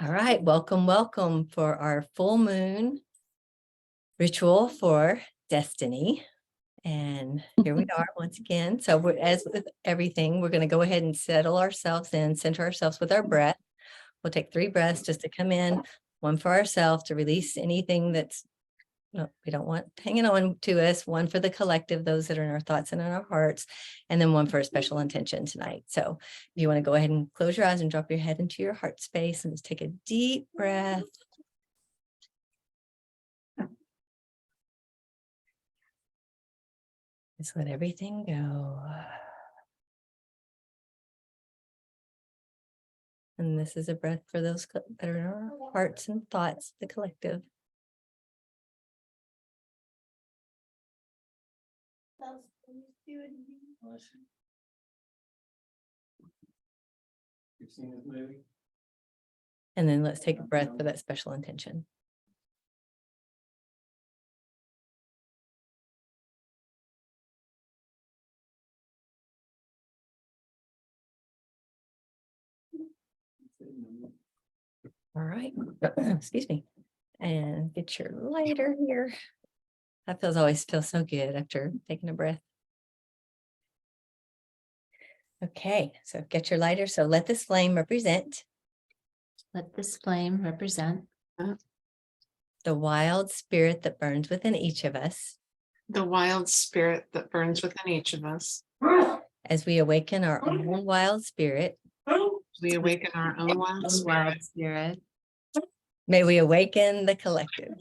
All right, welcome for our full moon ritual for destiny. And here we are once again. So as with everything, we're going to go ahead and settle ourselves in, center ourselves with our breath. We'll take 3 breaths just to come in, one for ourselves to release anything that's we don't want hanging on to us, one for the collective, those that are in our thoughts and in our hearts, and then one for a special intention tonight. So if you want to go ahead and close your eyes and drop your head into your heart space and just take a deep breath. Just let everything go. And this is a breath for those that are in our hearts and thoughts, the collective. You've seen this movie? And then let's take a breath for that special intention. All right, excuse me. And get your lighter here. That always feels so good after taking a breath. Okay, so get your lighter. So let this flame represent Let this flame represent the wild spirit that burns within each of us the wild spirit that burns within each of us. as we awaken our own wild spirit. We awaken our own wild spirit. spirit. May we awaken the collective.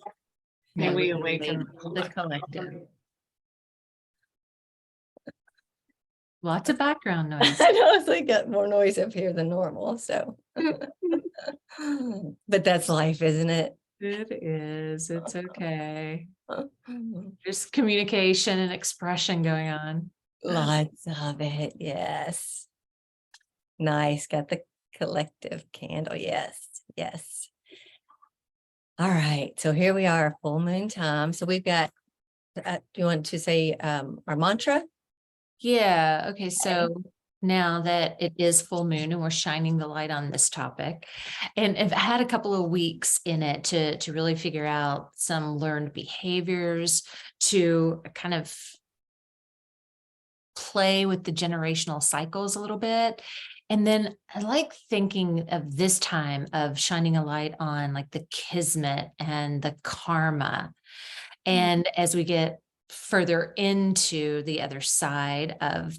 May we awaken the collective. Lots of background noise. I know it's like got more noise up here than normal, so. But that's life, isn't it? It is. It's okay. There's communication and expression going on. Lots of it, yes. Nice, got the collective candle, yes, yes. All right, so here we are, full moon time. So we've got, do you want to say our mantra? Yeah. Okay. So now that it is full moon and we're shining the light on this topic, and I've had a couple of weeks in it to really figure out some learned behaviors, to kind of play with the generational cycles a little bit. And then I like thinking of this time of shining a light on like the kismet and the karma. And as we get further into the other side of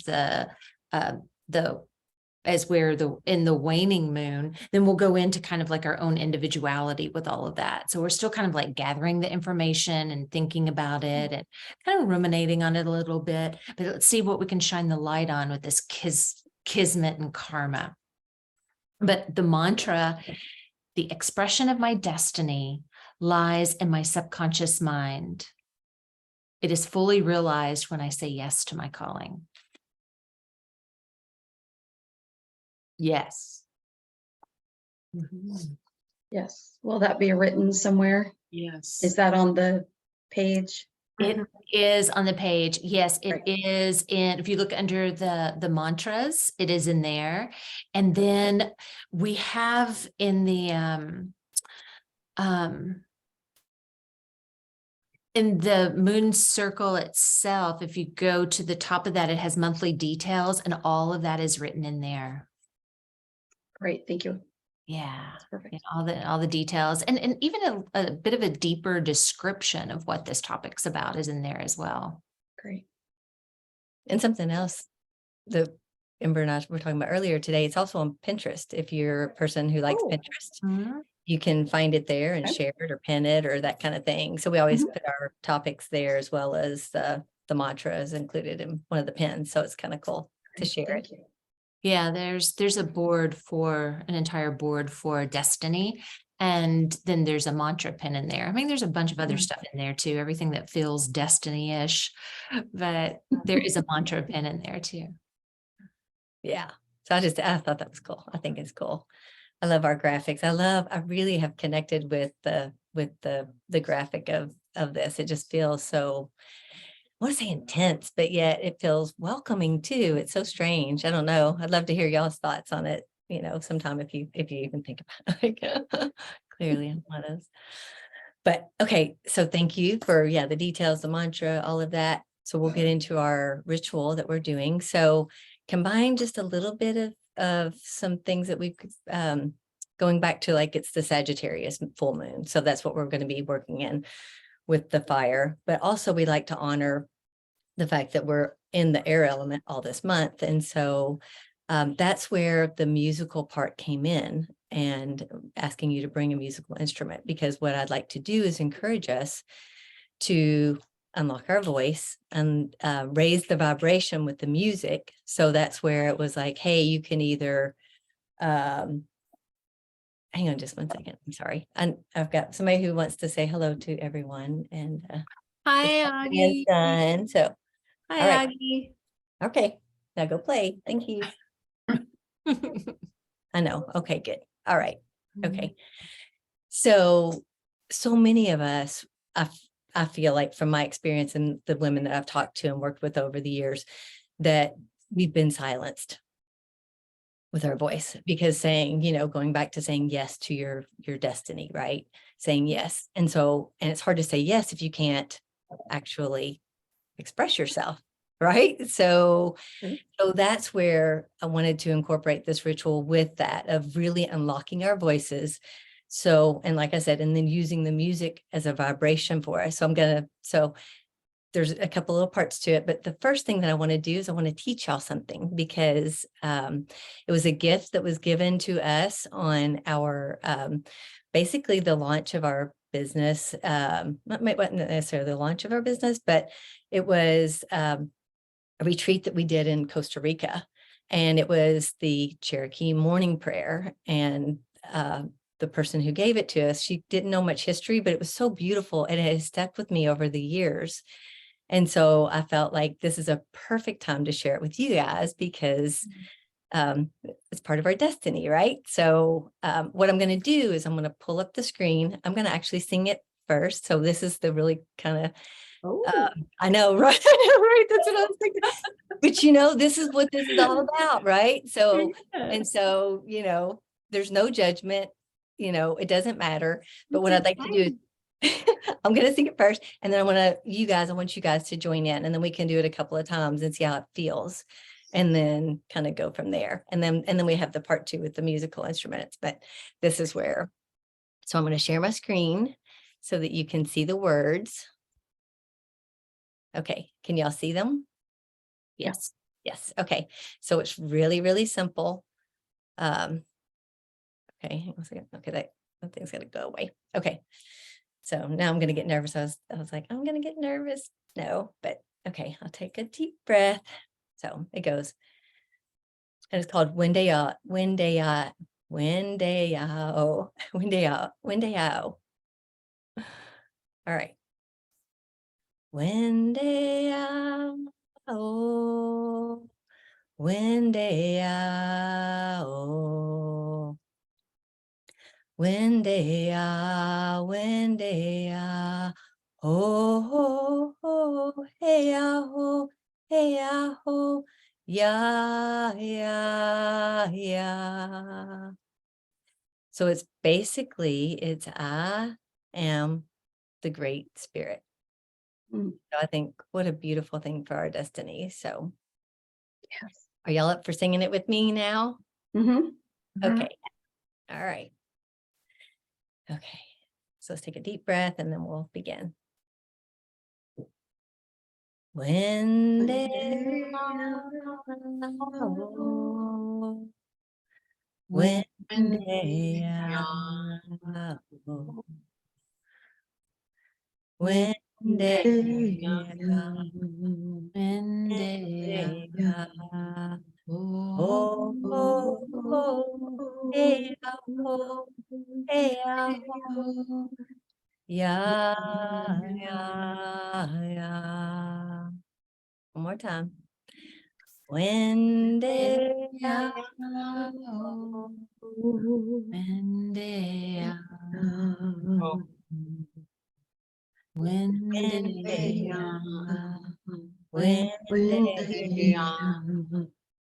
as we're in the waning moon, then we'll go into kind of like our own individuality with all of that. So we're still kind of like gathering the information and thinking about it and kind of ruminating on it a little bit, but let's see what we can shine the light on with this kismet and karma. But the mantra, the expression of my destiny lies in my subconscious mind. It is fully realized when I say yes to my calling. Yes. Yes. Will that be written somewhere? Yes. Is that on the page? It is on the page. Yes, it Right. is in, if you look under the mantras, it is in there. And then we have in the in the moon circle itself, if you go to the top of that, it has monthly details and all of that is written in there. Great. Thank you. Yeah. That's perfect. Yeah, all the details and even a bit of a deeper description of what this topic's about is in there as well. Great. And something else, the Ember and I were talking about earlier today, it's also on Pinterest. If you're a person who likes Oh. Pinterest, you can find it there and Okay. share it or pin it or that kind of thing. So we always put our topics there as well as the mantra is included in one of the pins. So it's kind of cool to Great. share it. Thank you. Yeah, there's a board for an entire board for destiny. And then there's a mantra pin in there. I mean, there's a bunch of other stuff in there too, everything that feels destiny-ish, but there is a mantra pin in there too. Yeah. So I thought that was cool. I think it's cool. I love our graphics. I really have connected with the graphic of this. It just feels so, I want to say intense, but yet it feels welcoming too. It's so strange. I don't know. I'd love to hear y'all's thoughts on it. sometime if you even think about it. Like, clearly I'm one of those. But okay, so thank you for, the details, the mantra, all of that. So we'll get into our ritual that we're doing. So combine just a little bit of some things that we've, going back to, like, it's the Sagittarius full moon. So that's what we're going to be working in with the fire. But also we like to honor the fact that we're in the air element all this month. And so that's where the musical part came in, and asking you to bring a musical instrument, because what I'd like to do is encourage us to unlock our voice and raise the vibration with the music. So that's where it was like, hey, you can either, hang on just one second. I'm sorry. And I've got somebody who wants to say hello to everyone, and Hi, hands done. So, all right. Aggie. Okay, now go play. Thank you. I know. Okay, good. All right. Okay. So many of us, I feel like, from my experience and the women that I've talked to and worked with over the years, that we've been silenced with our voice, because going back to saying yes to your destiny, right? Saying yes. And it's hard to say yes if you can't actually express yourself. Right. So that's where I wanted to incorporate this ritual with that, of really unlocking our voices. So, and like I said, and then using the music as a vibration for us. So there's a couple little parts to it, but the first thing that I want to do is I want to teach y'all something, because it was a gift that was given to us on our, basically the launch of our business. Not necessarily the launch of our business, but it was, a retreat that we did in Costa Rica, and it was the Cherokee morning prayer. And the person who gave it to us, she didn't know much history, but it was so beautiful, and it has stuck with me over the years. And so I felt like this is a perfect time to share it with you guys, because it's part of our destiny, right? So what I'm going to do is I'm going to pull up the screen. I'm going to actually sing it first. So this is the really kind of, I know, right? Right. That's what I was thinking. But this is what this is all about, right? So, and so, there's no judgment, it doesn't matter. But what I'd like to do is I'm going to sing it first, and then I want you guys to join in, and then we can do it a couple of times and see how it feels, and then kind of go from there. And then we have the part 2 with the musical instruments. But this is where, so I'm going to share my screen so that you can see the words. Okay, can y'all see them? Yes. Yes. Okay. So it's really, really simple. Okay. Hang on a second. Okay, that thing's gonna go away. Okay. So now I'm gonna get nervous. I was like, I'm gonna get nervous. No, but okay, I'll take a deep breath. So it goes. And it's called Wendaya, Wendaya, Wendayao, Wendayao, Wendayao. All right. Wendayao. Wendayao, Wendaya, Wendaya, oh, oh, hey, oh, hey, oh, yeah, yeah, yeah. So it's I am the Great Spirit. Mm. So I think what a beautiful thing for our destiny. So Yes. are y'all up for singing it with me now? Mm-hmm. Okay. All right. Okay. So let's take a deep breath, and then we'll begin. When they when they when they oh, oh, oh, hey, oh, hey, oh, yeah, yeah, yeah. One more time. When they when they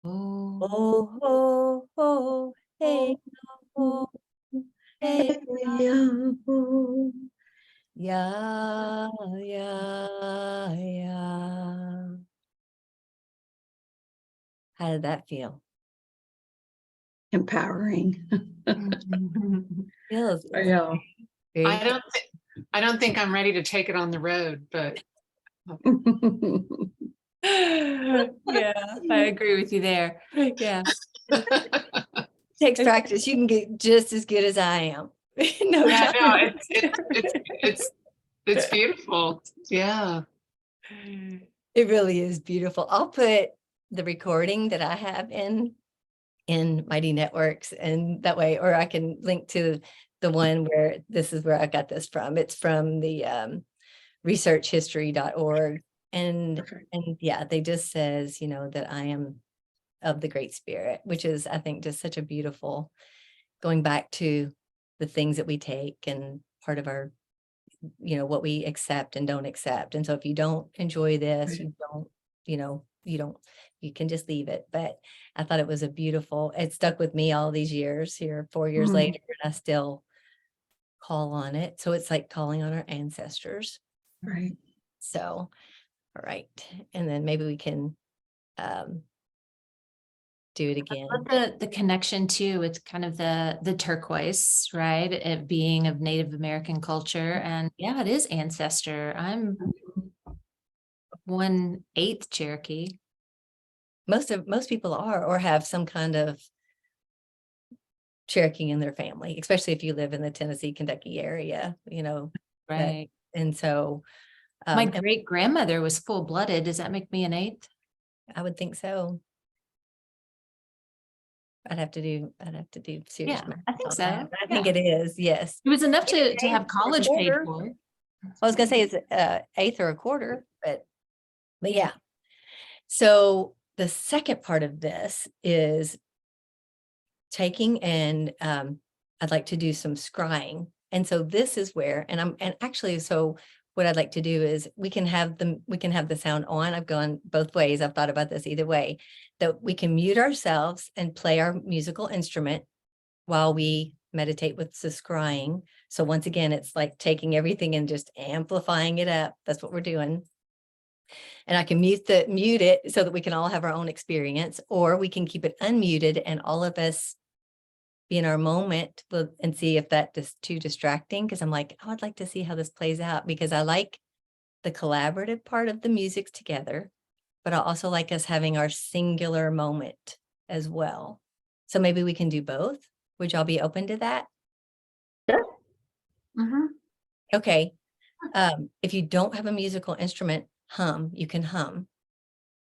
oh, oh, oh, Hey, oh, hey, yeah, yeah, yeah. How did that feel? Empowering. Feels I know. very I don't think I'm ready to take it on the road, but Yeah, I agree with you there. Yeah. takes practice. You can get just as good as I am. No yeah, time. no, it's beautiful. Yeah. It really is beautiful. I'll put the recording that I have in Mighty Networks, and that way, or I can link to the one where this is where I got this from. It's from the researchhistory.org. And Perfect. yeah, they just says, that I am of the Great Spirit, which is, I think, just such a beautiful going back to the things that we take and part of our, what we accept and don't accept. And so if you don't enjoy this, Right. you don't, you can just leave it. But I thought it was it stuck with me all these years here, 4 years Mm. later, and I still call on it. So it's like calling on our ancestors. Right. So, all right. And then maybe we can do it again. But the connection too, it's kind of the turquoise, right? It being of Native American culture. And yeah, it is ancestor. I'm 1/8 Cherokee. Most people are or have some kind of Cherokee in their family, especially if you live in the Tennessee, Kentucky area, Right. and so My and great grandmother was full-blooded. Does that make me an 8th? I would think so. I'd have to do serious Yeah, math I think on so. that. I think Yeah. it is, yes. It was enough Maybe to an have eighth or a college paid quarter. for. I was gonna say it's eighth or a quarter, but yeah. So the second part of this is taking and I'd like to do some scrying. And so this is where, and actually, so what I'd like to do is we can have the sound on. I've gone both ways. I've thought about this either way, that we can mute ourselves and play our musical instrument while we meditate with the scrying. So once again, it's like taking everything and just amplifying it up. That's what we're doing. And I can mute it so that we can all have our own experience, or we can keep it unmuted and all of us be in our moment and see if that is too distracting. Cause I'm like, I would like to see how this plays out, because I like the collaborative part of the music together, but I also like us having our singular moment as well. So maybe we can do both. Would y'all be open to that? Mhm. Okay. If you don't have a musical instrument, you can hum.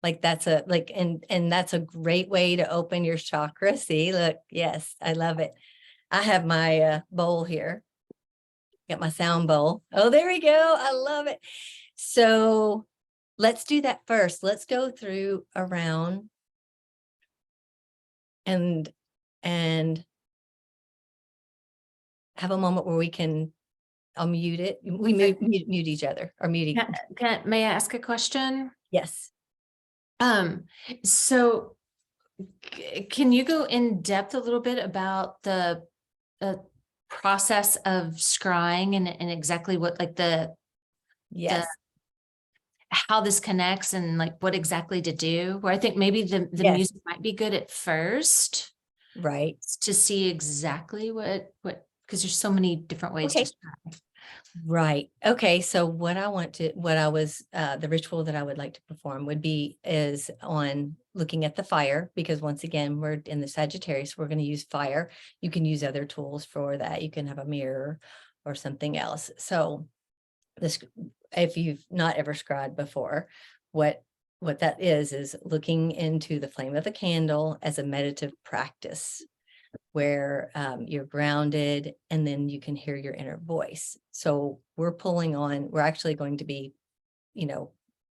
Like that's and that's a great way to open your chakra. See, look, yes, I love it. I have my bowl here. Got my sound bowl. Oh, there we go. I love it. So let's do that first. Let's go through around and have a moment where we can unmute it. We mute each other or muting. May I ask a question? Yes. So can you go in depth a little bit about the process of scrying and exactly what like Yes. how this connects and like what exactly to do? Where I think maybe the Yes. music might be good at first Right. to see exactly what because there's so many different ways to Okay. scry. Right. Okay. So the ritual that I would like to perform is on looking at the fire, because once again, we're in the Sagittarius, we're going to use fire. You can use other tools for that. You can have a mirror or something else. So if you've not ever scribed before, what that is looking into the flame of the candle as a meditative practice, where you're grounded and then you can hear your inner voice. So we're actually going to be,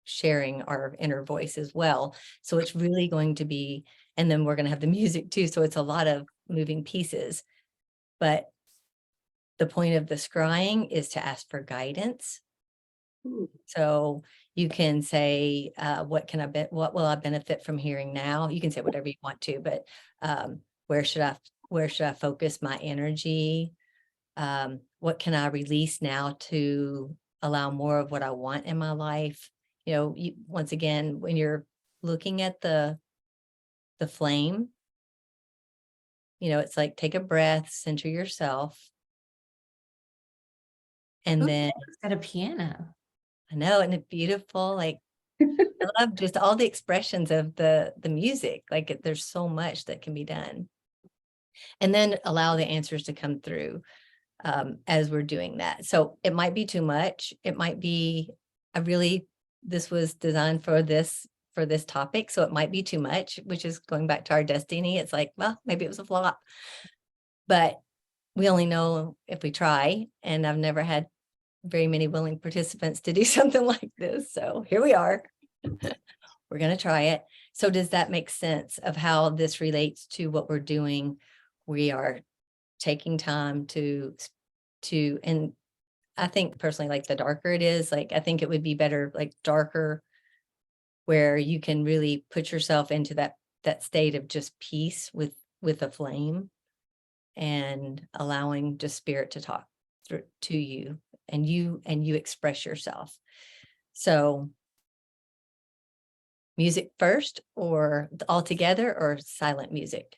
sharing our inner voice as well. So it's really going to be, and then we're going to have the music too. So it's a lot of moving pieces. But the point of the scrying is to ask for guidance. Ooh. So you can say, what will I benefit from hearing now? You can say whatever you want to, but where should I where should I focus my energy? What can I release now to allow more of what I want in my life? You know, once again, when you're looking at the flame, you know, it's like take a breath, center yourself. And Ooh, then it's got a piano. I know, and it's beautiful. Like I love just all the expressions of the music. Like there's so much that can be done. And then allow the answers to come through as we're doing that. So it might be too much. It might be this was designed for this topic. So it might be too much, which is going back to our destiny. It's like, well, maybe it was a flop, but we only know if we try. And I've never had very many willing participants to do something like this. So here we are. We're going to try it. So does that make sense of how this relates to what we're doing? We are taking time and I think personally, like the darker it is, like I think it would be better, like darker, where you can really put yourself into that state of just peace with a flame and allowing just spirit to talk through to you and you express yourself. So music first or all together or silent music?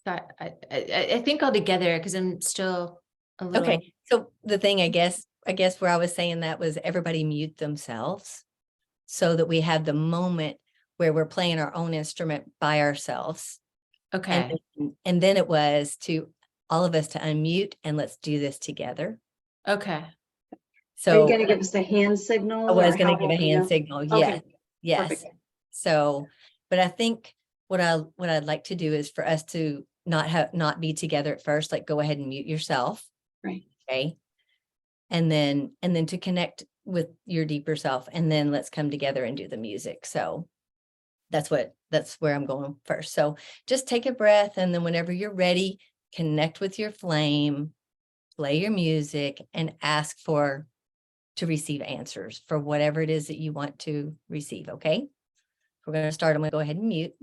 So I think all together because I'm still a little. Okay, so the thing, I guess where I was saying that was everybody mute themselves so that we have the moment where we're playing our own instrument by ourselves. Okay. And then it was to all of us to unmute and let's do this together. Okay. Are you So gonna give us the hand signal? I was or going how to give a will we hand know? signal. Okay, Yes. perfect. So, but I think what I'd like to do is for us to not be together at first, like go ahead and mute yourself. Right. Okay. And then to connect with your deeper self, and then let's come together and do the music. So that's where I'm going first. So just take a breath, and then whenever you're ready, connect with your flame, play your music, and ask to receive answers for whatever it is that you want to receive. Okay. We're going to start. I'm going to go ahead and mute.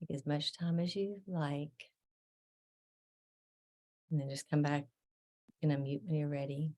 Take as much time as you like. And then just come back and unmute when you're ready.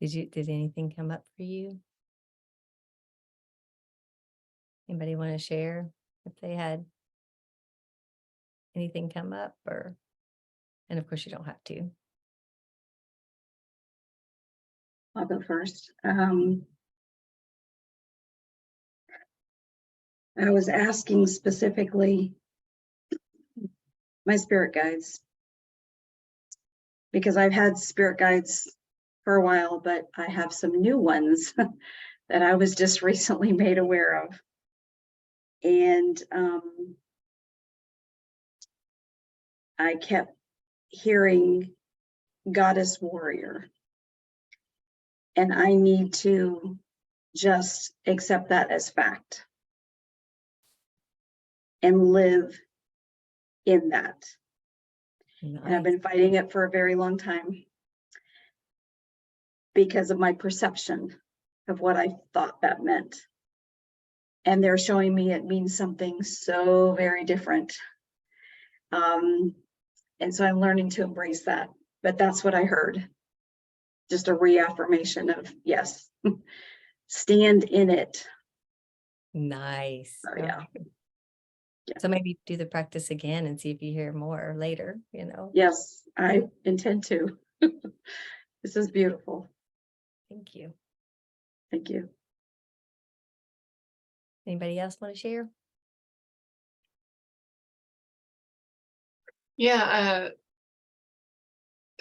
Did anything come up for you? Anybody want to share if they had anything come up or, and of course you don't have to. I'll go first. I was asking specifically my spirit guides, because I've had spirit guides for a while, but I have some new ones that I was just recently made aware of. And I kept hearing goddess warrior. And I need to just accept that as fact and live in that. And I've Nice. been fighting it for a very long time because of my perception of what I thought that meant. And they're showing me it means something so very different. And so I'm learning to embrace that. But that's what I heard. Just a reaffirmation of, yes, stand in it. Nice. Oh, yeah. Okay. Yeah. So maybe do the practice again and see if you hear more later, you know. Yes, I intend to. This is beautiful. Thank you. Thank you. Anybody else want to share? Yeah,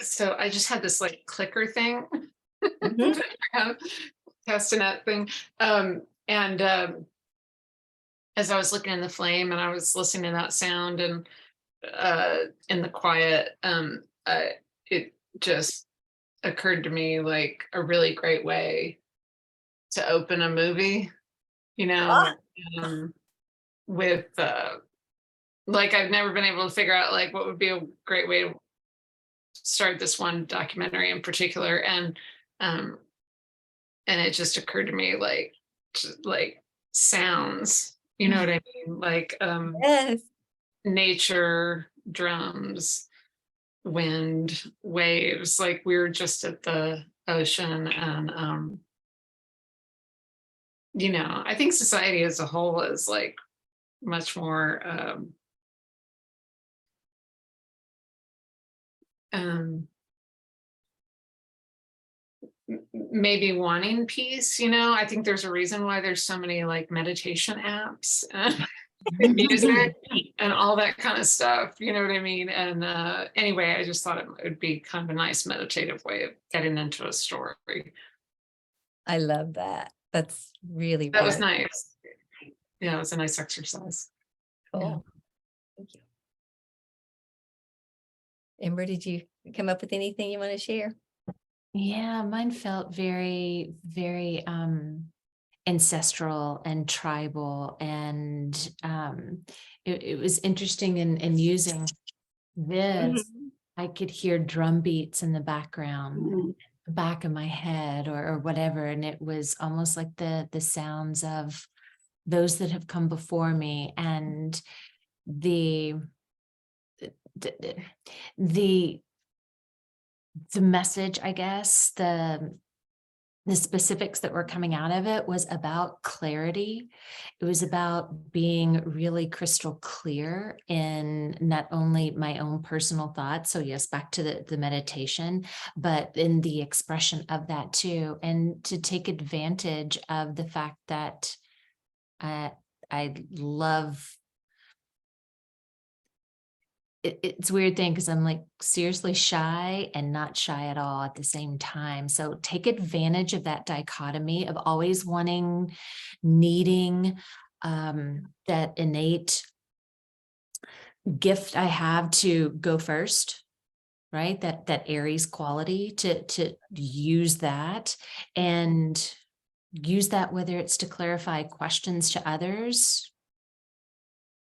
so I just had this like clicker thing, Mhm. castanet thing. And as I was looking in the flame and I was listening to that sound and in the quiet, it just occurred to me like a really great way to open a movie, you know, with like I've never been able to figure out like what would be a great way to start this one documentary in particular. And it just occurred to me like sounds, you know what I mean? Like Yes. nature, drums, wind, waves, like we were just at the ocean. And you know, I think society as a whole is like much more maybe wanting peace, you know. I think there's a reason why there's so many like meditation apps and music and all that kind of stuff, you know what I mean? And anyway, I just thought it would be kind of a nice meditative way of getting into a story. I love that. That's really, That was really nice. Yeah, it was a nice exercise. cool. Thank you. Amber, did you come up with anything you want to share? Yeah, mine felt very, very ancestral and tribal. And it was interesting in using this. Mhm. I could hear drum beats in the background, Mhm. back of my head or whatever. And it was almost like the sounds of those that have come before me. And the the message, I guess, the specifics that were coming out of it was about clarity. It was about being really crystal clear in not only my own personal thoughts. So yes, back to the meditation, but in the expression of that too. And to take advantage of the fact that I love it's a weird thing because I'm like seriously shy and not shy at all at the same time. So take advantage of that dichotomy of always wanting, needing that innate gift I have to go first, right? That Aries quality to use that and use that, whether it's to clarify questions to others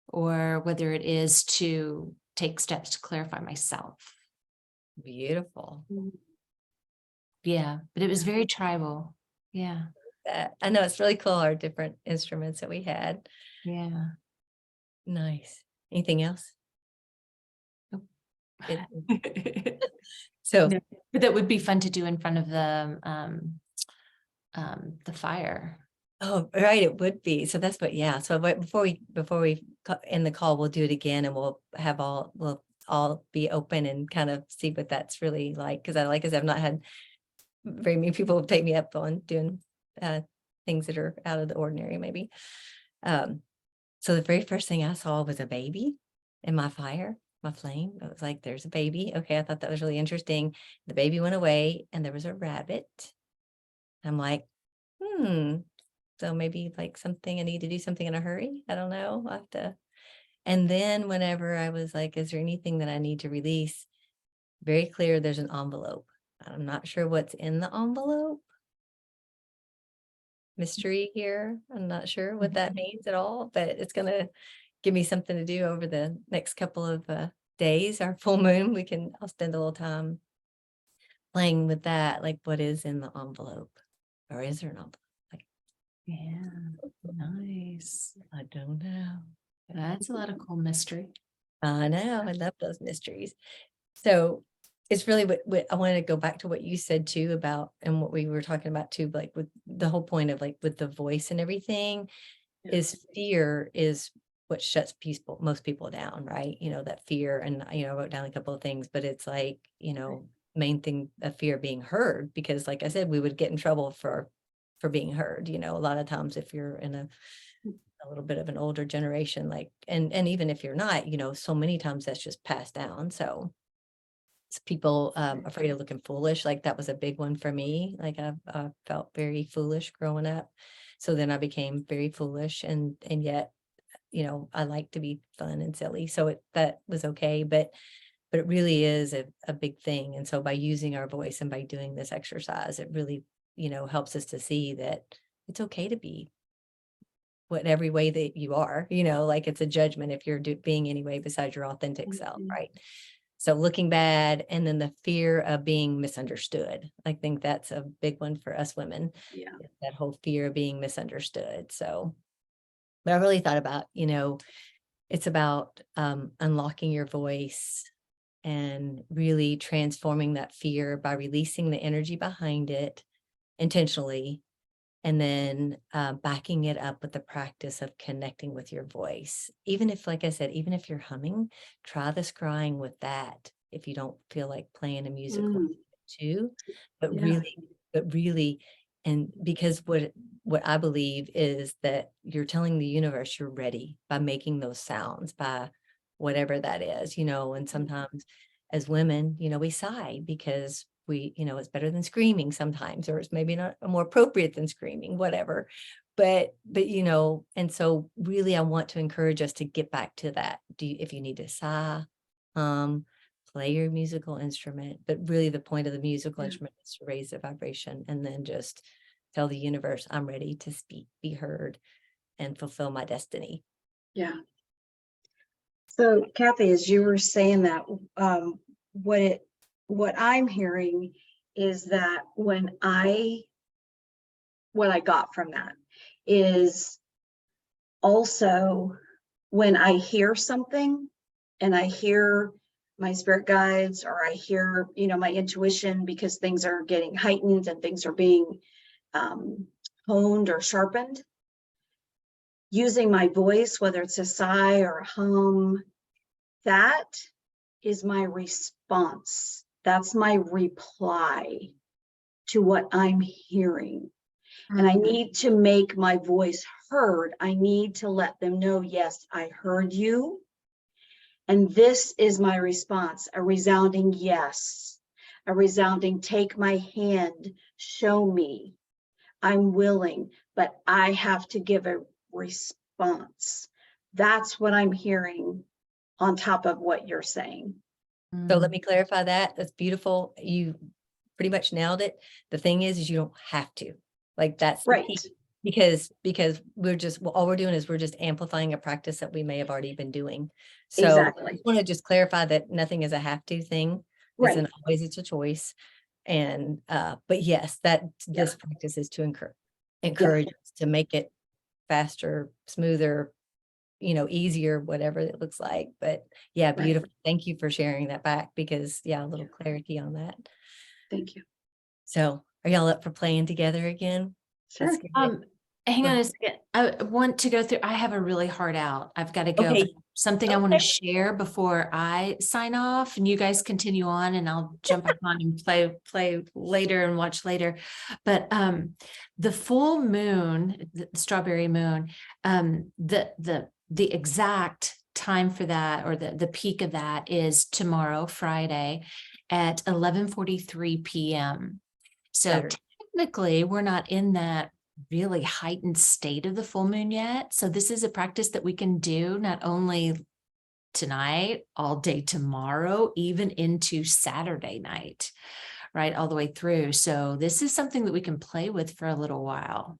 or whether it is to take steps to clarify myself. Beautiful. Yeah, but it was very tribal. Yeah, I know it's really cool, our different instruments that we had. yeah. Nice. Anything else? Nope. Good. So, No, but that would be fun to do in front of the fire. oh, right, it would be. So that's what, yeah. So before we end the call, we'll do it again and we'll all be open and kind of see what that's really like. Cause I've not had very many people take me up on doing things that are out of the ordinary, maybe. So the very first thing I saw was a baby in my fire, my flame. It was like, there's a baby. Okay, I thought that was really interesting. The baby went away and there was a rabbit. I'm like, so maybe like something, I need to do something in a hurry. I don't know. I'll have to. And then whenever I was like, is there anything that I need to release? Very clear, there's an envelope. I'm not sure what's in the envelope. Mystery here. I'm not sure what that means at all, but it's going to give me something to do over the next couple of days. Our full moon, I'll spend a little time playing with that. Like, what is in the envelope? Or is there an envelope? Like, Yeah, nice. I don't know. That's a lot of cool mystery. I know. I love those mysteries. So it's really what I wanted to go back to what you said too about, and what we were talking about too, like with the whole point of like with the voice and everything, is fear is what shuts most people down, right? That fear, and I wrote down a couple of things, but it's like, main thing, a fear of being heard, because like I said, we would get in trouble for being heard. A lot of times if you're in a little bit of an older generation, like, and even if you're not, so many times that's just passed down. So it's people afraid of looking foolish. Like that was a big one for me. Like I felt very foolish growing up. So then I became very foolish, and yet, I like to be fun and silly. So that was okay. But it really is a big thing. And so by using our voice and by doing this exercise, it really, helps us to see that it's okay to be every way that you are, like it's a judgment if you're being any way besides your authentic self, right? So looking bad, and then the fear of being misunderstood. I think that's a big one for us women. Yeah. That whole fear of being misunderstood. So, but I really thought about, it's about unlocking your voice and really transforming that fear by releasing the energy behind it intentionally, and then backing it up with the practice of connecting with your voice. Even if, like I said, even if you're humming, try the scrying with that. If you don't feel like playing a musical too, but really, and because what I believe is that you're telling the universe you're ready by making those sounds, by whatever that is, and sometimes as women, we sigh because it's better than screaming sometimes, or it's maybe not more appropriate than screaming, whatever. But, and so really I want to encourage us to get back to that. If you need to sigh, play your musical instrument, but really the point of the musical instrument is to raise the vibration, and then just tell the universe, I'm ready to speak, be heard, and fulfill my destiny. Yeah. So Kathy, as you were saying that, what I'm hearing is that what I got from that is also when I hear something and I hear my spirit guides, or I hear, my intuition, because things are getting heightened and things are being honed or sharpened, using my voice, whether it's a sigh or a hum, that is my response. That's my reply to what I'm hearing. And I need to make my voice heard. I need to let them know, yes, I heard you. And this is my response, a resounding yes, a resounding take my hand, show me. I'm willing, but I have to give a response. That's what I'm hearing on top of what you're saying. So let me clarify that. That's beautiful. You pretty much nailed it. The thing is you don't have to. Like that's the Right. key. Because all we're doing is we're just amplifying a practice that we may have already been doing. So Exactly. I want to just clarify that nothing is a have to thing. Right. It's a choice. And but yes, this practice is to encourage us to make it faster, smoother, easier, whatever it looks like. But yeah, Right. beautiful. Thank you for sharing that back because yeah, a little clarity on that. Thank you. So are y'all up for playing together again? Sure. Let's get it. Hang Go on a ahead. second. I want to go through, I have a really hard out. I've got to go. Okay. Something I want to Okay. share before I sign off, and you guys continue on, and I'll jump back on and play later and watch later. But the full moon, the strawberry moon, the exact time for that, or the peak of that, is tomorrow, Friday, at 11:43 p.m. So Saturday. technically, we're not in that really heightened state of the full moon yet. So this is a practice that we can do not only tonight, all day tomorrow, even into Saturday night, right? All the way through. So this is something that we can play with for a little while.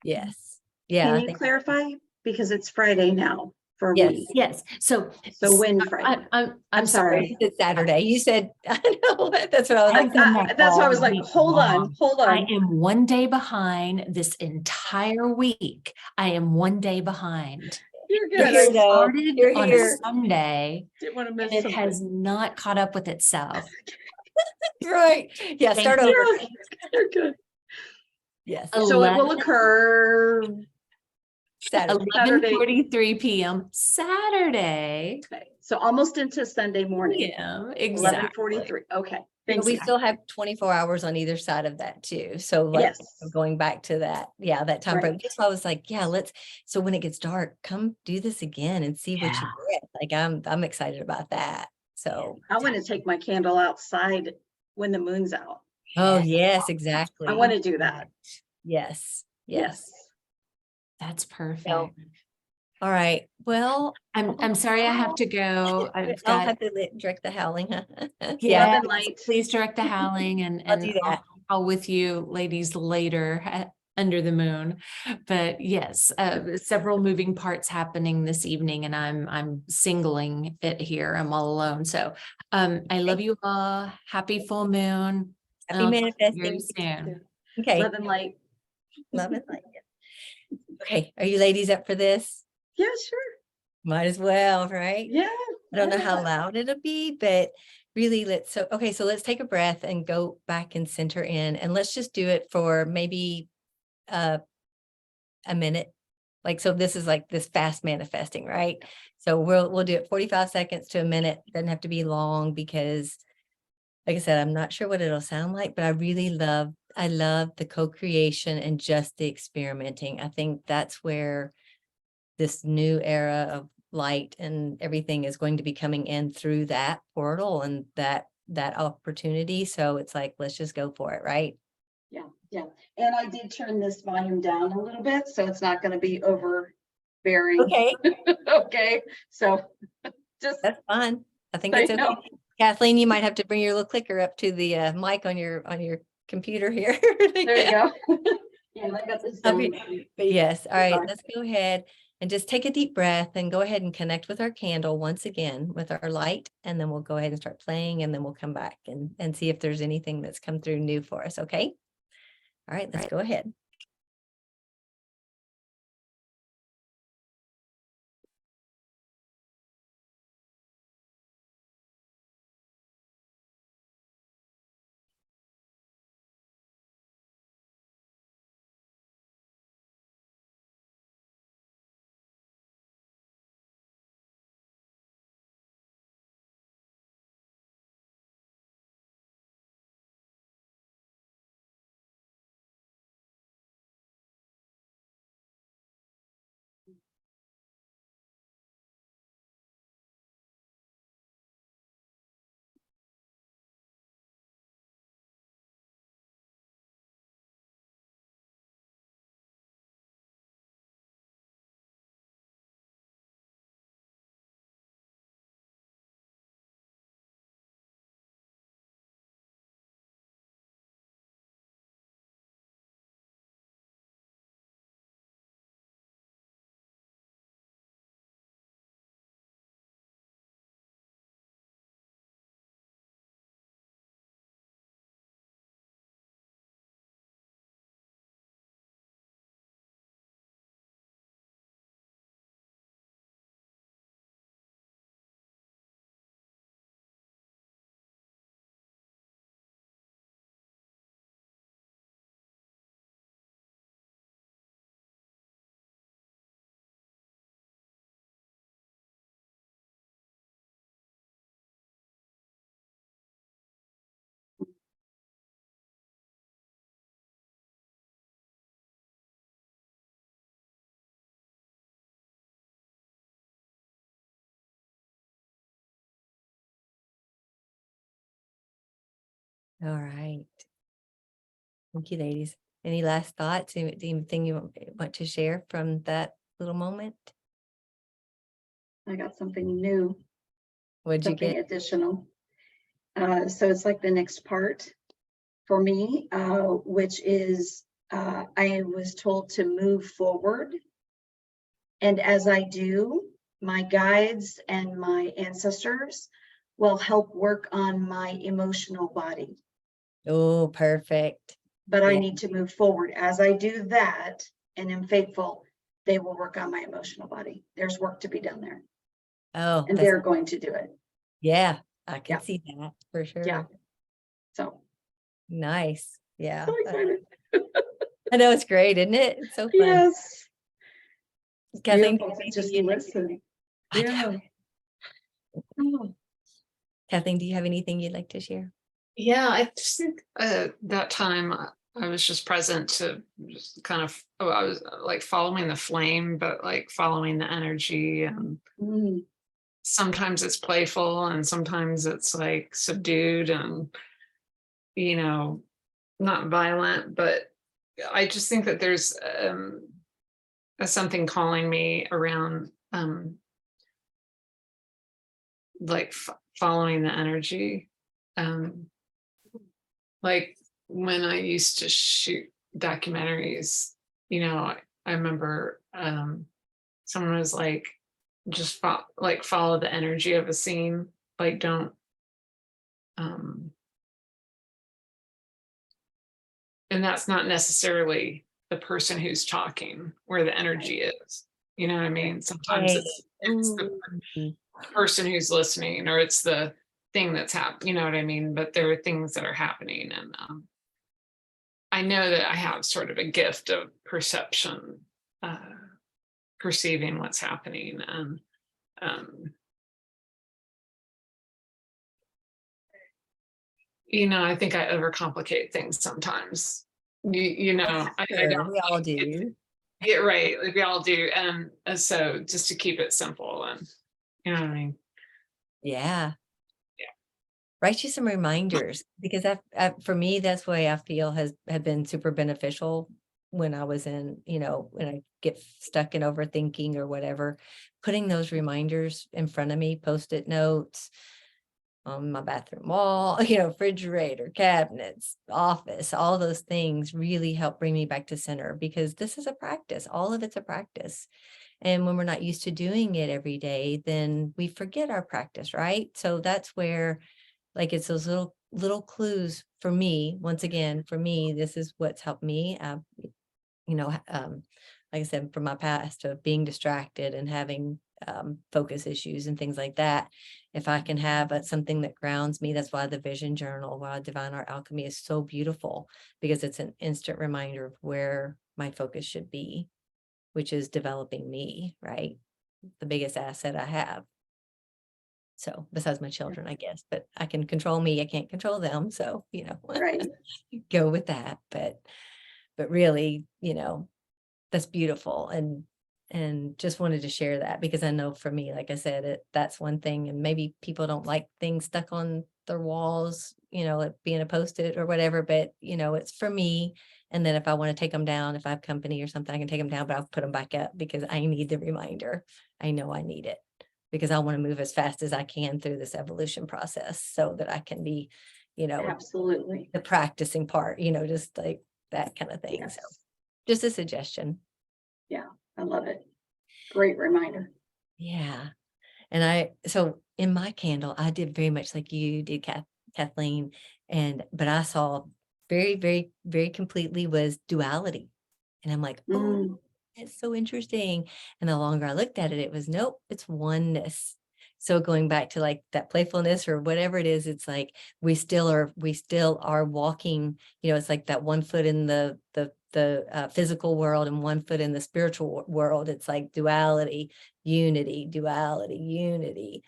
Yes. Yeah. Can I you think- clarify? Because it's Friday now for a Yes. week. Yes. So So when Friday? I'm sorry. You said Saturday. You said, I know, that's what I was I've like. done that That's why I was all like, week hold on, long. hold I on. am one day behind this entire week. I am one day behind. You're You're It here, good. though. started You're on here. a Sunday, Didn't want to and miss it something. has not caught up with itself. Right. Yeah. Thank Start you. over. You're good. Yes. So it will occur. Saturday. Saturday. 11:43 p.m. Saturday. Okay, so almost into Sunday morning. Yeah, exactly. 11:43. Okay. But Thank we you. still have 24 hours on either side of that too. So like Yes. going back to that, yeah, that time frame. Right. Just I was like, yeah, so when it gets dark, come do this again and see what you get. Like I'm excited about that. So I want to take my candle outside when the moon's out. oh yes, exactly. I want to do that. Yes. Yes. That's perfect. So, all right. Well, I'm sorry I have to go. I've I'll got have to direct the howling. Huh? yeah. Love and light. Please direct the howling, and I'll do that. I'll with you ladies later under the moon. But yes, several moving parts happening this evening, and I'm singling it here. I'm all alone. So I love you all. Happy full moon. and Happy I'll talk to you very manifesting. soon. Okay. Love and light. Love and light. Okay. Are you ladies up for this? Yeah, sure. Might as well, right? Yeah. I don't know how yeah. loud it'll be, but really so let's take a breath and go back and center in, and let's just do it for maybe a minute. Like, so this is like this fast manifesting, right? So we'll do it 45 seconds to a minute. Doesn't have to be long because like I said, I'm not sure what it'll sound like, but I love the co-creation and just the experimenting. I think that's where this new era of light and everything is going to be coming in through that portal and that opportunity. So it's like, let's just go for it, right? Yeah. Yeah. And I did turn this volume down a little bit, so it's not going to be overbearing. Okay, Okay. So just that's fine. I think so it's you okay. know. Kathleen, you might have to bring your little clicker up to the mic on your computer here. There you go. Yeah, I got this I'll down. be- But yes, all right, Goodbye. let's go ahead and just take a deep breath and go ahead and connect with our candle once again with our light, and then we'll go ahead and start playing, and then we'll come back and see if there's anything that's come through new for us. Okay. All right, let's go ahead. All right. Thank you, ladies. Any last thoughts? Anything you want to share from that little moment? I got something new, What'd you something get? additional. So it's like the next part for me, which is I was told to move forward. And as I do, my guides and my ancestors will help work on my emotional body. Oh, perfect. But I Yeah. need to move forward. As I do that and am faithful, they will work on my emotional body. There's work to be done there, Oh, and they're going to do it. yeah, I can Yeah. see that for sure. Yeah. So Nice. Yeah. so excited. I know it's great, isn't it? It's so fun. Yes. Kathleen, Beautiful do you have to anything just you'd like to- listen. I know. Yeah. Kathleen, do you have anything you'd like to share? Yeah, I just think that time I was just present to just kind of, I was like following the flame, but like following the energy. And Mm, sometimes it's playful and sometimes it's like subdued and, you know, not violent. But I just think that there's something calling me around like following the energy. Um, like when I used to shoot documentaries, I remember someone was like, just follow the energy of a scene, like don't um and that's not necessarily the person who's talking where the energy is. You know what I mean? Sometimes Right. it's the Ooh. person who's listening, or it's the thing that's happening, you know what I mean? But there are things that are happening, and I know that I have sort of a gift of perception, uh, perceiving what's happening, and um, I think I overcomplicate things sometimes. I Sure, don't. we all do. Yeah, right. Like we all do, and so just to keep it simple, and you know what I mean. Yeah. Yeah. Write you some reminders because for me, that's why I feel had been super beneficial when I was when I get stuck in overthinking or whatever, putting those reminders in front of me, post-it notes on my bathroom wall, refrigerator, cabinets, office, all those things really help bring me back to center because this is a practice. All of it's a practice. And when we're not used to doing it every day, then we forget our practice, right? So that's where like it's those little clues for me. Once again, for me, this is what's helped me. Like I said, from my past of being distracted and having focus issues and things like that. If I can have something that grounds me, that's why the vision journal, why Divine Art Alchemy is so beautiful, because it's an instant reminder of where my focus should be, which is developing me, right? The biggest asset I have. So besides my children, I guess, but I can control me. I can't control them. So, right. go with that. But really, that's beautiful. And just wanted to share that because I know for me, like I said, that's one thing. And maybe people don't like things stuck on their walls, like being a post-it or whatever, but it's for me. And then if I want to take them down, if I have company or something, I can take them down, but I'll put them back up because I need the reminder. I know I need it because I want to move as fast as I can through this evolution process so that I can be, Absolutely. the practicing part, just like that kind of thing. Yes. So just a suggestion. Yeah, I love it. Great reminder. Yeah. And so in my candle, I did very much like you did, Kathleen, but I saw very, very, very completely was duality. And I'm like, oh, Mm, it's so interesting. And the longer I looked at it, it was, nope, it's oneness. So going back to like that playfulness or whatever it is, it's like we still are walking, it's like that one foot in the physical world and one foot in the spiritual world. It's like duality, unity, duality, unity.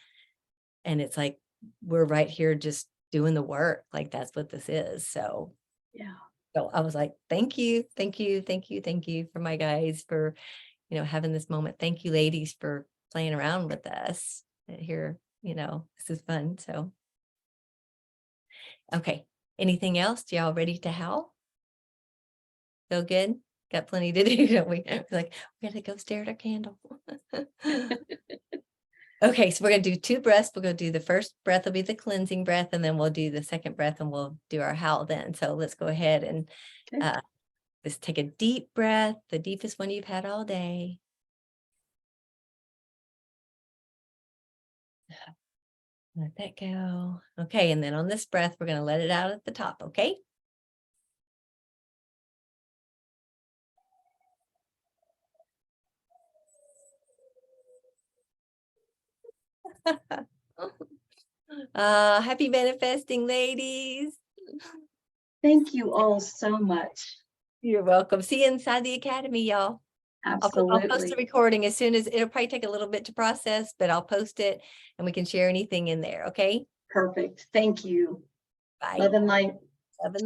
And it's like we're right here just doing the work. Like that's what this is. So yeah. so I was like, thank you, thank you, thank you, thank you for my guys for, having this moment. Thank you, ladies, for playing around with us here. This is fun. So, okay. Anything else? Y'all ready to howl? Feel good? Got plenty to do, don't we? Like, we're gonna go stare at our candle. Okay, so we're gonna do 2 breaths. We're gonna do the first breath will be the cleansing breath, and then we'll do the second breath and we'll do our howl then. So let's go ahead and Okay. just take a deep breath, the deepest one you've had all day. Let that go. Okay, and then on this breath, we're gonna let it out at the top, okay? Happy manifesting, ladies. Thank you all so much. You're welcome. See you inside the academy, y'all. I'll post the Absolutely. recording as soon as, it'll probably take a little bit to process, but I'll post it and we can share anything in there, okay? Perfect. Thank you. Bye. Love and light. Love and